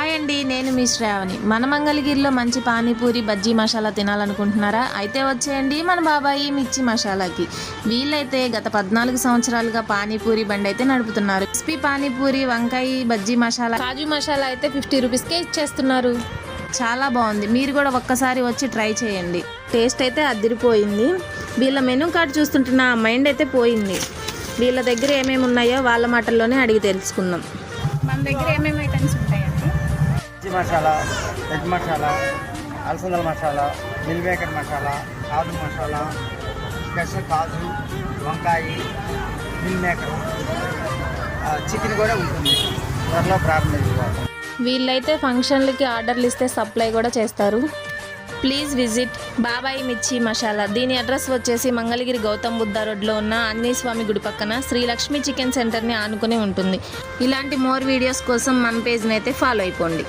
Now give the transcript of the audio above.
Hi అండి, నేను మీ శ్రావణి. మన మంగళగిరిలో మంచి పానీపూరి బజ్జీ మసాలా తినాలనుకుంటున్నారా? అయితే వచ్చేయండి మన బాబాయి మిర్చి మసాలాకి. వీళ్ళైతే గత 14 సంవత్సరాలుగా పానీపూరి బండి అయితే నడుపుతున్నారు. క్రిస్పీ పానీపూరి, వంకాయ బజ్జీ మసాలా, కాజు మసాలా అయితే 50 రూపీస్కే ఇచ్చేస్తున్నారు. చాలా బాగుంది. మీరు కూడా ఒక్కసారి వచ్చి ట్రై చేయండి. టేస్ట్ అయితే అదిరిపోయింది. వీళ్ళ మెనూ కార్డ్ చూస్తుంటే నా మైండ్ అయితే పోయింది. వీళ్ళ దగ్గర ఏమేమి ఉన్నాయో వాళ్ళ మాటల్లోనే అడిగి తెలుసుకుందాం. మన దగ్గర ఏమేమి ఐటమ్స్ ఉంటాయండి? మసాలా, ఎగ్ మసాలా, అలసందల మసాలా, మిల్ మేకర్ మసాలా, కాజు మసాలా, స్పెషల్ కాజు, వంకాయ, మిల్ మేకర్, చికెన్ కూడా ఉంటుంది. త్వరలో ప్రారంభించారు. వీళ్ళైతే ఫంక్షన్లకి ఆర్డర్లు ఇస్తే సప్లై కూడా చేస్తారు. ప్లీజ్ విజిట్ బాబాయి మిర్చి మసాలా. దీని అడ్రస్ వచ్చేసి మంగళగిరి గౌతమ్ బుద్ధ రోడ్లో ఉన్న ఆంజనేయ స్వామి గుడి పక్కన శ్రీ లక్ష్మీ చికెన్ సెంటర్ని ఆనుకుని ఉంటుంది. ఇలాంటి మోర్ వీడియోస్ కోసం మన పేజ్ని అయితే ఫాలో అయిపోండి.